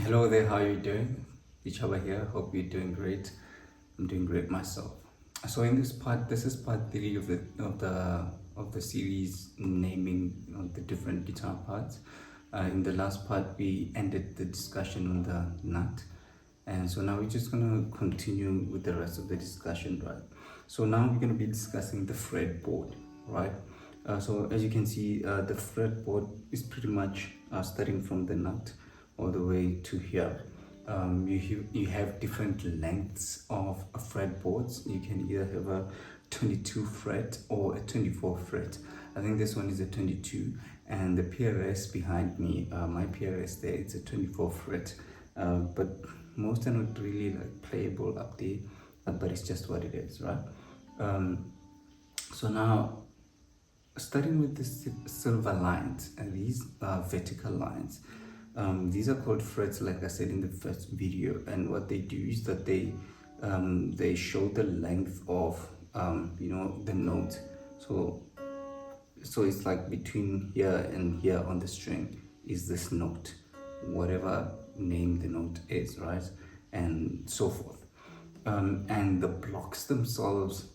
Hello there, how are you doing? Ichaba here, hope you're doing great. I'm doing great myself. So in this part, this is part three of the series naming the different guitar parts. In the last part, we ended the discussion on the nut, and so now we're just gonna continue with the rest of the discussion, right? So now we're gonna be discussing the fretboard, right? So as you can see, the fretboard is pretty much starting from the nut all the way to here. You have different lengths of fretboards. You can either have a 22 fret or a 24 fret. I think this one is a 22, and the PRS behind me, my PRS there, it's a 24 fret. But most are not really like playable up there, but it's just what it is, right? So now, starting with the silver lines, and these are vertical lines. These are called frets, like I said in the first video, and what they do is that they show the length of the note. So it's like between here and here on the string is this note, whatever name the note is, right, and so forth. And the blocks themselves,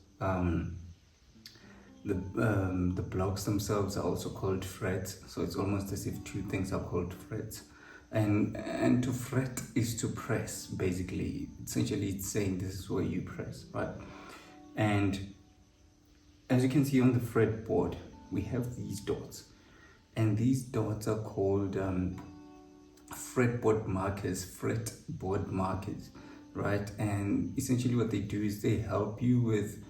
the blocks themselves are also called frets. So it's almost as if two things are called frets. And to fret is to press, basically. Essentially, it's saying this is where you press, right? And as you can see on the fretboard, we have these dots, and these dots are called fretboard markers, right? And essentially what they do is they help you with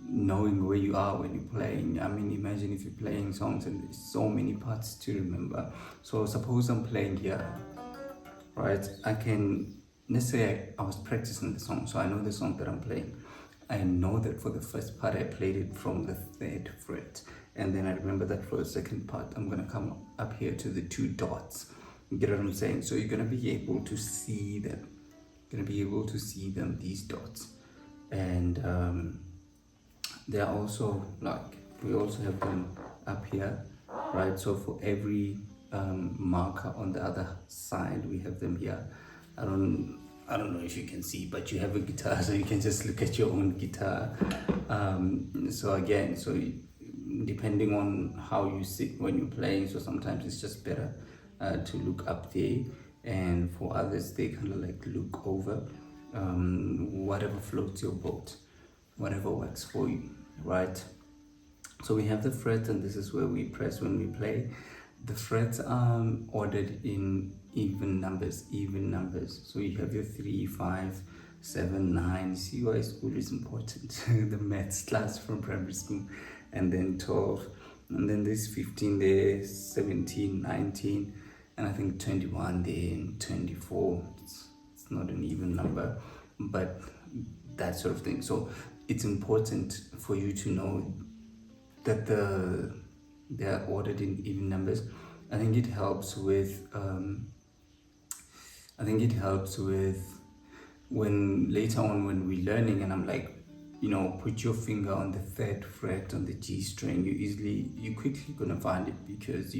knowing where you are when you're playing. I mean, imagine if you're playing songs and there's so many parts to remember. So suppose I'm playing here, right? Let's say I was practicing the song, so I know the song that I'm playing. I know that for the first part I played it from the 3rd fret, and then I remember that for the second part I'm gonna come up here to the 2 dots. You get what I'm saying? So you're gonna be able to see them. These dots, and they are also we also have them up here, right? So for every marker on the other side, we have them here. I don't know if you can see, but you have a guitar, so you can just look at your own guitar. So depending on how you sit when you're playing, so sometimes it's just better to look up there, and for others they kind of like look over. Whatever floats your boat, whatever works for you, right? So we have the frets, and this is where we press when we play. The frets are ordered in even numbers. So you have your 3, 5, 7, 9. See why school is important. The maths class from primary school, and then 12, and then there's 15 there, 17, 19, and I think 21 there, and 24. It's not an even number, but that sort of thing. So it's important for you to know that they are ordered in even numbers. I think it helps with when later on when we're learning and I'm like, put your finger on the 3rd fret on the G string, you quickly gonna find it, because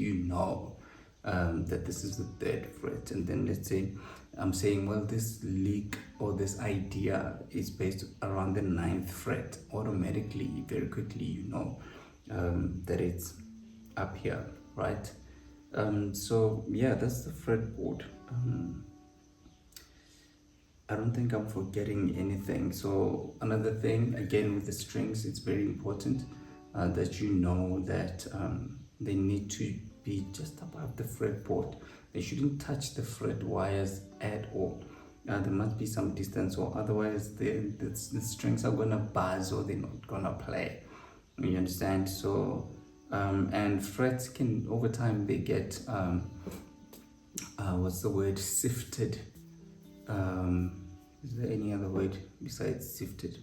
that this is the 3rd fret. And then let's say I'm saying, well, this lick or this idea is based around the 9th fret. Automatically, very quickly, that it's up here, right? So yeah, that's the fretboard. I don't think I'm forgetting anything. So another thing, again, with the strings, it's very important that you know that they need to be just above the fretboard. They shouldn't touch the fret wires at all. There must be some distance, or otherwise the strings are gonna buzz, or they're not gonna play. You understand? So and frets can, over time, they get sifted. Is there any other word besides sifted?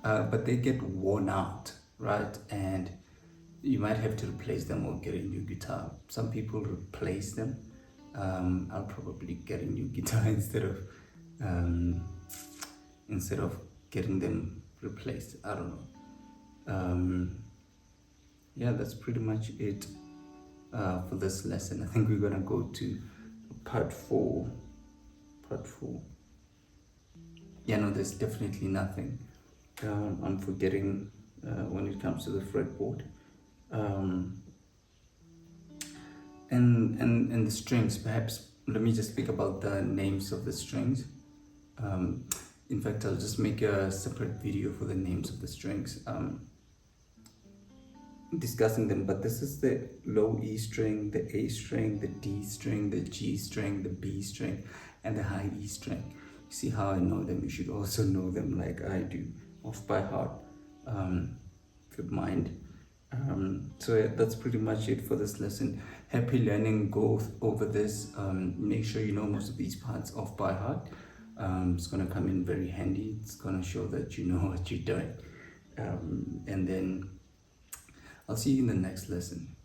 But they get worn out, right? And you might have to replace them or get a new guitar. Some people replace them. I'll probably get a new guitar instead of getting them replaced. I don't know. Yeah, that's pretty much it for this lesson. I think we're gonna go to part 4 part 4. Yeah, no, there's definitely nothing I'm forgetting when it comes to the fretboard. Um, and the strings, perhaps let me just speak about the names of the strings. Um, in fact, I'll just make a separate video for the names of the strings, discussing them. But this is the low E string, the A string, the D string, the G string, the B string, and the high E string. You see how I know them? You should also know them like I do, off by heart, if you mind. So yeah, that's pretty much it for this lesson. Happy learning. Go over this. Make sure you know most of these parts off by heart. It's gonna come in very handy. It's gonna show that you know what you're doing. And then I'll see you in the next lesson.